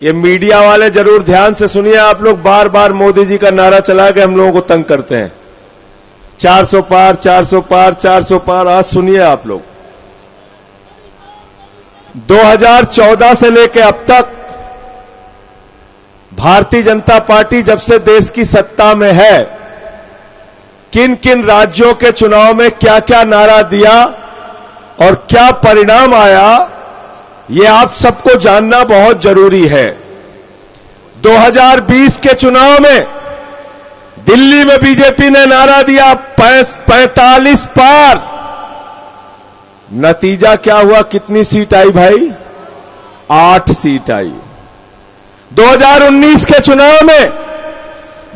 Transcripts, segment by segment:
ये मीडिया वाले जरूर ध्यान से सुनिए। आप लोग बार बार मोदी जी का नारा चला के हम लोगों को तंग करते हैं। 400 पार, 400 पार, 400 पार। आज सुनिए आप लोग, 2014 से लेकर अब तक भारतीय जनता पार्टी जब से देश की सत्ता में है, किन किन राज्यों के चुनाव में क्या क्या नारा दिया और क्या परिणाम आया, ये आप सबको जानना बहुत जरूरी है। 2020 के चुनाव में दिल्ली में बीजेपी ने नारा दिया 45 पार। नतीजा क्या हुआ? कितनी सीट आई भाई? 8 सीट आई। 2019 के चुनाव में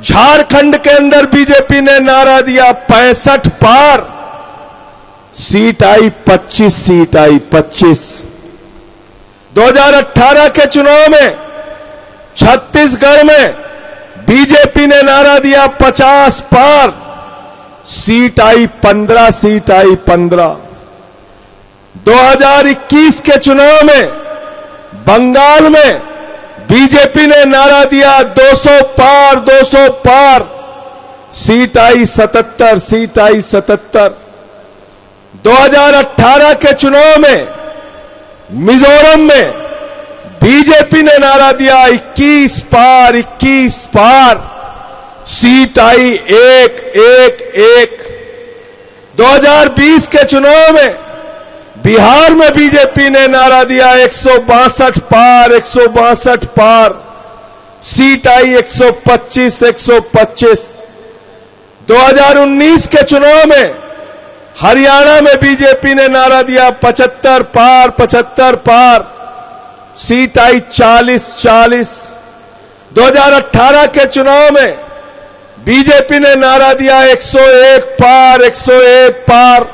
झारखंड के अंदर बीजेपी ने नारा दिया 65 पार। सीट आई 25 सीट आई, 25। 2018 के चुनाव में छत्तीसगढ़ में बीजेपी ने नारा दिया 50 पार। सीट आई 15, सीट आई 15। 2021 के चुनाव में बंगाल में बीजेपी ने नारा दिया 200 पार, 200 पार। सीट आई 77, सीट आई 77। 2018 के चुनाव में मिजोरम में बीजेपी ने नारा दिया 21 पार, 21 पार। सीट आई 1, 1, 1। 2020 के चुनाव में बिहार में बीजेपी ने नारा दिया 162 पार, 162 पार। सीट आई 125, 125। 2019 के चुनाव में हरियाणा में बीजेपी ने नारा दिया 75 पार, 75 पार। सीट आई 40, 40। 2018 के चुनाव में बीजेपी ने नारा दिया 101 पार, 101 पार।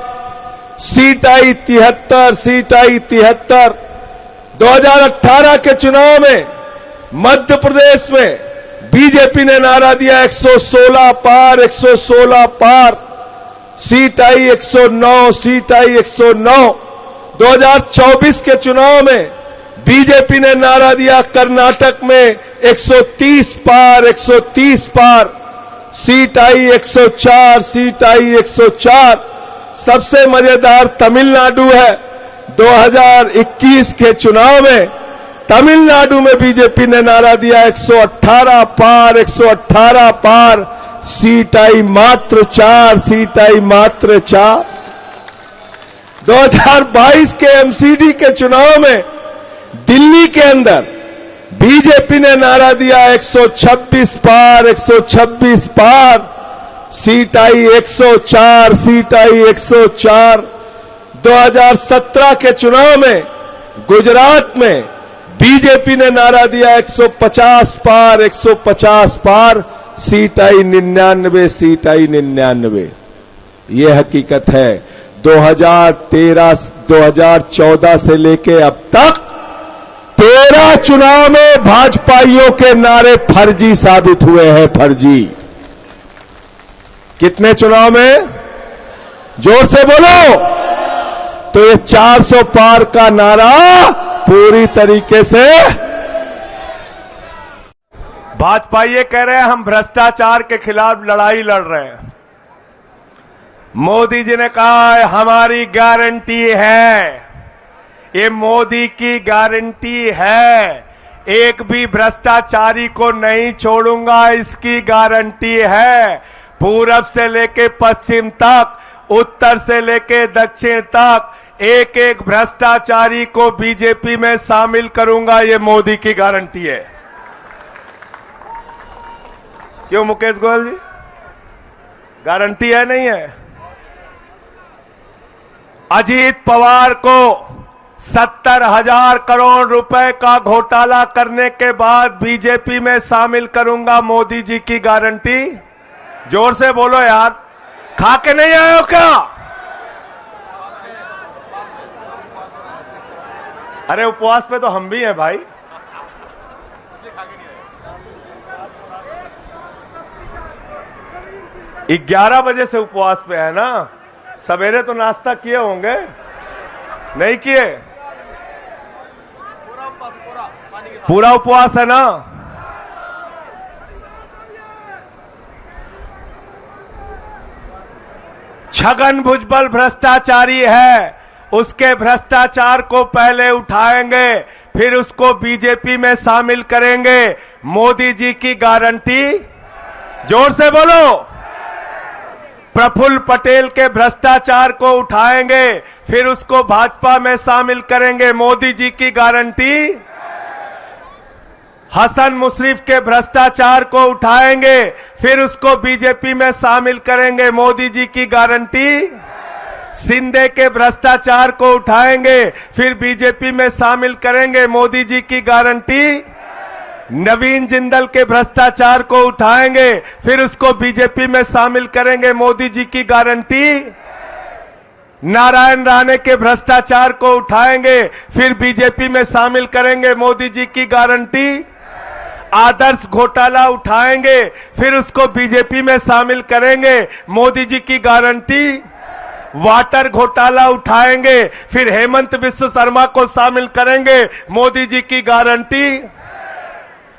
सीट आई 73, सीट आई 73। 2018 के चुनाव में मध्य प्रदेश में बीजेपी ने नारा दिया 116 पार, 116 पार। सीट आई 109, सीट आई 109। 2024 के चुनाव में बीजेपी ने नारा दिया कर्नाटक में 130 पार, 130 पार। सीट आई 104, सीट आई 104। सबसे मजेदार तमिलनाडु है। 2021 के चुनाव में तमिलनाडु में बीजेपी ने नारा दिया 118 पार, 118 पार। सीट आई मात्र 4, सीट आई मात्र 4। 2022 के एमसीडी के चुनाव में दिल्ली के अंदर बीजेपी ने नारा दिया 126 पार, 126 पार। सीट आई 104, सीट आई 104। 2017 के चुनाव में गुजरात में बीजेपी ने नारा दिया 150 पार, 150 पार। सीट आई 99, सीट आई 99। ये हकीकत है। 2014 से लेके अब तक 13 चुनाव में भाजपाइयों के नारे फर्जी साबित हुए हैं, फर्जी। कितने चुनाव में? जोर से बोलो। तो ये 400 पार का नारा पूरी तरीके से भाजपा ये कह रहे हैं हम भ्रष्टाचार के खिलाफ लड़ाई लड़ रहे हैं। मोदी जी ने कहा है हमारी गारंटी है, ये मोदी की गारंटी है, एक भी भ्रष्टाचारी को नहीं छोड़ूंगा, इसकी गारंटी है। पूरब से लेके पश्चिम तक, उत्तर से लेके दक्षिण तक, एक एक भ्रष्टाचारी को बीजेपी में शामिल करूंगा, ये मोदी की गारंटी है। क्यों मुकेश गोयल जी? गारंटी है नहीं है? अजीत पवार को 70,000 करोड़ रुपए का घोटाला करने के बाद बीजेपी में शामिल करूंगा, मोदी जी की गारंटी। जोर से बोलो यार, खा के नहीं आए हो क्या? अरे उपवास पे तो हम भी हैं भाई। ये 11 बजे से उपवास पे है ना। सवेरे तो नाश्ता किए होंगे, नहीं किए? पूरा उपवास है ना? छगन भुजबल भ्रष्टाचारी है, उसके भ्रष्टाचार को पहले उठाएंगे, फिर उसको बीजेपी में शामिल करेंगे। मोदी जी की गारंटी, जोर से बोलो। प्रफुल्ल पटेल के भ्रष्टाचार को उठाएंगे, फिर उसको भाजपा में शामिल करेंगे। मोदी जी की गारंटी। हसन मुशर्रफ के भ्रष्टाचार को उठाएंगे, फिर उसको बीजेपी में शामिल करेंगे। मोदी जी की गारंटी। शिंदे के भ्रष्टाचार को उठाएंगे, फिर बीजेपी में शामिल करेंगे। मोदी जी की गारंटी। नवीन जिंदल के भ्रष्टाचार को उठाएंगे, फिर उसको बीजेपी में शामिल करेंगे। मोदी जी की गारंटी। नारायण राणे के भ्रष्टाचार को उठाएंगे, फिर बीजेपी में शामिल करेंगे। मोदी जी की गारंटी। आदर्श घोटाला उठाएंगे, फिर उसको बीजेपी में शामिल करेंगे। मोदी जी की गारंटी। वाटर घोटाला उठाएंगे, फिर हेमंत बिस्व शर्मा को शामिल करेंगे। मोदी जी की गारंटी।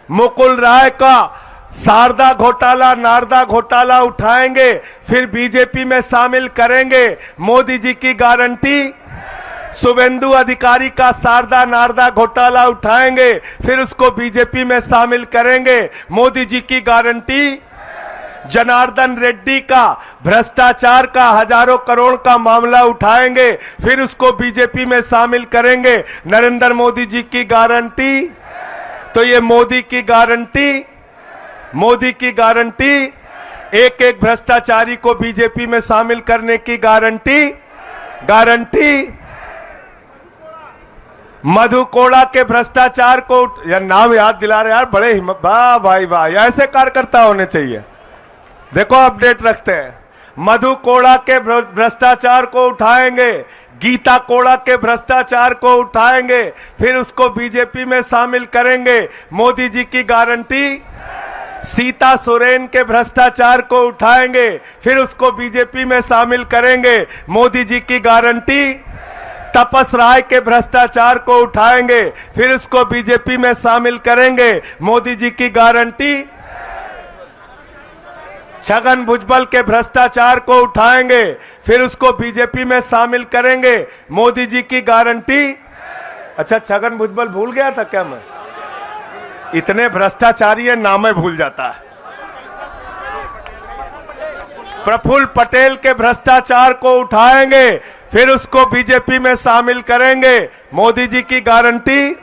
मुकुल राय का शारदा घोटाला, नारदा घोटाला उठाएंगे, फिर बीजेपी में शामिल करेंगे। मोदी जी की गारंटी। शुभेंदु अधिकारी का शारदा नारदा घोटाला उठाएंगे, फिर उसको बीजेपी में शामिल करेंगे। मोदी जी की गारंटी। जनार्दन रेड्डी का भ्रष्टाचार का हजारों करोड़ का मामला उठाएंगे, फिर उसको बीजेपी में शामिल करेंगे। नरेंद्र मोदी जी की गारंटी। तो ये मोदी की गारंटी, मोदी की गारंटी, एक एक भ्रष्टाचारी को बीजेपी में शामिल करने की गारंटी। गारंटी। मधु कोड़ा के भ्रष्टाचार को, यार नाम याद दिला रहे यार, बड़े हिम्मत, वाह भाई वाह, ऐसे कार्यकर्ता होने चाहिए। देखो अपडेट रखते हैं। मधु कोड़ा के भ्रष्टाचार को उठाएंगे, गीता कोड़ा के भ्रष्टाचार को उठाएंगे, फिर उसको बीजेपी में शामिल करेंगे। मोदी जी की गारंटी। सीता सोरेन के भ्रष्टाचार को उठाएंगे, फिर उसको बीजेपी में शामिल करेंगे। मोदी जी की गारंटी। तपस राय के भ्रष्टाचार को उठाएंगे, फिर उसको बीजेपी में शामिल करेंगे। मोदी जी की गारंटी। छगन भुजबल के भ्रष्टाचार को उठाएंगे, फिर उसको बीजेपी में शामिल करेंगे। मोदी जी की गारंटी। अच्छा, छगन भुजबल भूल गया था क्या मैं? इतने भ्रष्टाचारी है, नाम भूल जाता है। प्रफुल्ल पटेल के भ्रष्टाचार को उठाएंगे, फिर उसको बीजेपी में शामिल करेंगे। मोदी जी की गारंटी।